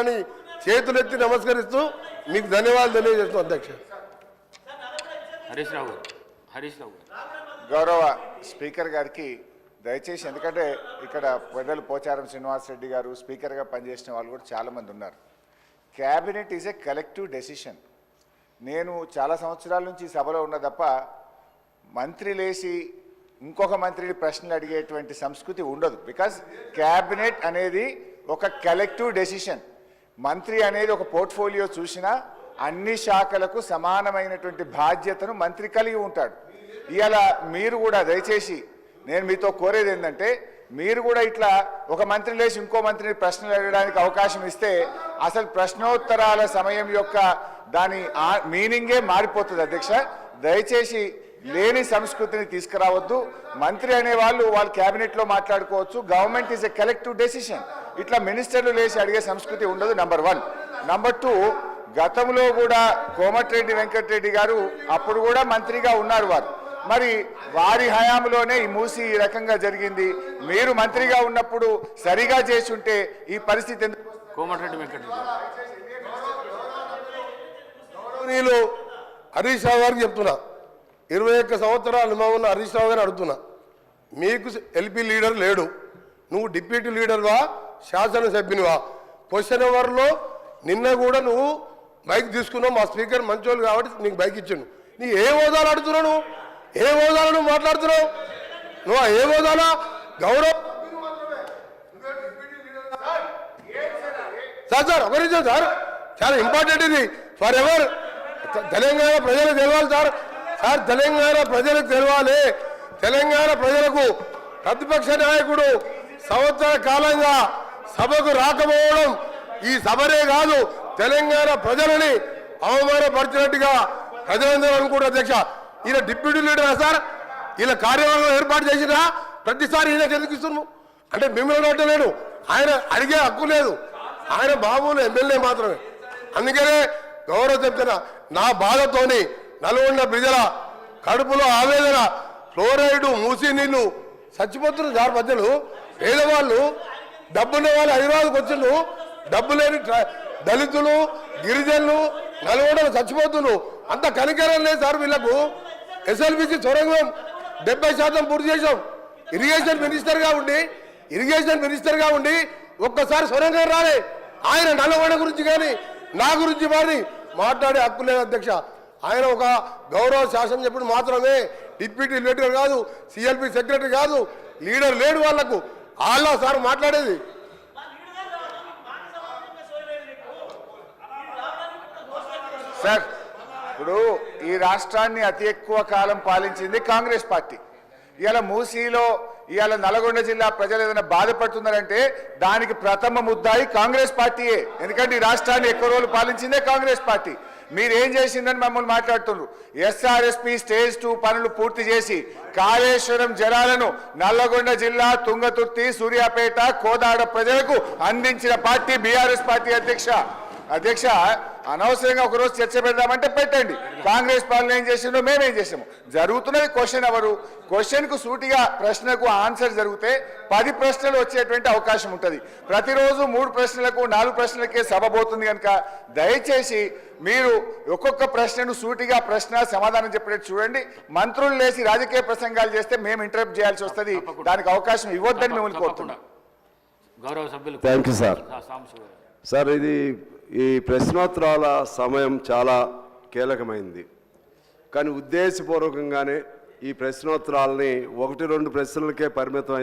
అని చేతులెత్తి నమస్కరిస్తూ మీకు ధన్యవాదాలు తెలియజేస్తున్నాను అధ్యక్ష. హరీష్ రావు గౌరవ స్పీకర్ గారికి దయచేసి, ఎందుకంటే ఇక్కడ పెద్దలు పోచారం శ్రీనివాసరెడ్డి గారు స్పీకర్గా పనిచేసిన వాళ్ళు కూడా చాలామంది ఉన్నారు. Cabinet is a collective decision. నేను చాలా సంవత్సరాల నుంచి సభలో ఉన్న తప్ప మంత్రి లేచి ఇంకొక మంత్రిని ప్రశ్నలు అడిగేటువంటి సంస్కృతి ఉండదు. బికాజ్ క్యాబినెట్ అనేది ఒక కలెక్టివ్ డెసిషన్. మంత్రి అనేది ఒక పోర్ట్ఫోలియో చూసినా అన్ని శాఖలకు సమానమైనటువంటి బాధ్యతను మంత్రి కలిగి ఉంటాడు. ఇవాళ మీరు కూడా దయచేసి నేను మీతో కోరేది ఏంటంటే, మీరు కూడా ఇట్లా ఒక మంత్రి లేచి ఇంకో మంత్రిని ప్రశ్నలు అడగడానికి అవకాశం ఇస్తే అసలు ప్రశ్నోత్తరాల సమయం యొక్క దాని మీనింగే మారిపోతుంది అధ్యక్ష. దయచేసి లేని సంస్కృతిని తీసుకురావద్దు. మంత్రి అనే వాళ్ళు క్యాబినెట్లో మాట్లాడుకోవచ్చు. Government is a collective decision. ఇట్లా మినిస్టర్లు లేచి అడిగే సంస్కృతి ఉండదు. నంబర్ 1. నంబర్ 2, గతంలో కూడా కోమటిరెడ్డి వెంకటరెడ్డి గారు అప్పుడు కూడా మంత్రిగా ఉన్నారు వారు. మరి వారి హయాంలోనే ఈ మూసి ఈ రకంగా జరిగింది. మీరు మంత్రిగా ఉన్నప్పుడు సరిగా చేసి ఉంటే ఈ పరిస్థితి ఎందుకు? కోమటిరెడ్డి వెంకటరెడ్డి హరీష్ రావు గారికి చెప్తున్నా, 21 సంవత్సరాల అనుభవం ఉన్న హరీష్ రావు గారిని అడుగుతున్నా, మీకు ఎల్పీ లీడర్ లేడు, నువ్వు డిప్యూటీ లీడర్వా శాసనసభ్యునివా? క్వశ్చన్ అవర్లో నిన్న కూడా నువ్వు బైక్ తీసుకున్నావు. మా స్పీకర్ మంచోళ్ళు కాబట్టి నీకు బైక్ ఇచ్చాను. నీ ఏ హోదాలు అడుగుతున్నావు? నువ్వు ఏ హోదాలు నువ్వు మాట్లాడుతున్నావు? నువ్వు ఏ హోదాలా? గౌరవ్ సార్ ఒక నిమిషం సార్, చాలా ఇంపార్టెంట్ ఇది ఫర్ ఎవర్. తెలంగాణ ప్రజలకు తెలవాలి సార్. తెలంగాణ ప్రజలకు తెలవాలి. తెలంగాణ ప్రజలకు ప్రతిపక్ష నాయకుడు సంవత్సర కాలంగా సభకు రాకపోవడం ఈ సభనే కాదు, తెలంగాణ ప్రజలని అవమానపరిచినట్టుగా ప్రజలందరూ అనుకుంటారు అధ్యక్ష. ఈయన డిప్యూటీ లీడరా సార్? ఈయన కార్యవర్గం ఏర్పాటు చేసినా ప్రతిసారి ఈయనకి ఎందుకు ఇస్తున్నాము అంటే మిమ్మల్ని అడగలేడు. ఆయన అడిగే హక్కు లేదు. ఆయన మామూలు ఎమ్మెల్యే మాత్రమే. అందుకనే గౌరవ చెప్తున్నా, నా బాధతోని నల్గొండ ప్రజల కడుపులో ఆవేదన, ఫ్లోరైడ్ మూసి నీళ్లు చచ్చిపోతున్నారు సార్. ప్రజలు పేదవాళ్ళు, డబ్బున్న వాళ్ళు హైదరాబాద్కి వచ్చిండ్రు, డబ్బు లేని దళితులు గిరిజనులు నల్గొండలు చచ్చిపోతున్నారు. అంత కనికరం లేదు సార్ వీళ్లకు. ఎస్ఎల్బిసి సొరంగం 70% పూర్తి చేసాం. ఇరిగేషన్ మినిస్టర్గా ఉండి ఒక్కసారి సొరంగం రాలే. ఆయన నల్గొండ గురించి కానీ నా గురించి మరి మాట్లాడే హక్కు లేదు అధ్యక్ష. ఆయన ఒక గౌరవ శాసనసభ్యుడు మాత్రమే, డిప్యూటీ లీడర్ కాదు, సిఎల్పి సెక్రటరీ కాదు, లీడర్ లేడు వాళ్లకు. వాళ్ళ సార్ మాట్లాడేది. సార్, ఇప్పుడు ఈ రాష్ట్రాన్ని అతి ఎక్కువ కాలం పాలించింది కాంగ్రెస్ పార్టీ. ఇవాళ మూసీలో ఇవాళ నల్గొండ జిల్లా ప్రజలు ఏదైనా బాధపడుతున్నారంటే దానికి ప్రథమ ముద్దాయి కాంగ్రెస్ పార్టీయే. ఎందుకంటే ఈ రాష్ట్రాన్ని ఎక్కువ రోజులు పాలించిందే కాంగ్రెస్ పార్టీ. మీరేం చేసిందని మమ్మల్ని మాట్లాడుతున్నారు. ఎస్ఆర్ఎస్పి స్టేజ్ 2 పనులు పూర్తి చేసి కాళేశ్వరం జలాలను నల్లగొండ జిల్లా తుంగతుర్తి, సూర్యాపేట, కోదాడ ప్రజలకు అందించిన పార్టీ బీఆర్ఎస్ పార్టీ అధ్యక్ష. అనవసరంగా ఒకరోజు చర్చ పెడదామంటే పెట్టండి. కాంగ్రెస్ పాలన ఏం చేసిందో మేమేం చేసాము. జరుగుతున్నది క్వశ్చన్ అవరు. క్వశ్చన్కు సూటిగా ప్రశ్నకు ఆన్సర్ జరిగితే 10 ప్రశ్నలు వచ్చేటువంటి అవకాశం ఉంటుంది. ప్రతిరోజు 3 ప్రశ్నలకు 4 ప్రశ్నలకే సభ పోతుంది కనుక దయచేసి మీరు ఒక్కొక్క ప్రశ్నను సూటిగా ప్రశ్న సమాధానం చెప్పేట్టు చూడండి. మంత్రులు లేచి రాజకీయ ప్రసంగాలు చేస్తే మేము ఇంటరప్ట్ చేయాల్సి వస్తుంది. దానికి అవకాశం ఇవ్వద్దని మిమ్మల్ని కోరుతున్నాం. గౌరవ సభ్యులు. Thank you sir. సార్, ఈ ప్రశ్నోత్తరాల సమయం చాలా కీలకమైంది. కానీ ఉద్దేశపూర్వకంగానే ఈ ప్రశ్నోత్తరాలని 1-2 ప్రశ్నలకే పరిమితం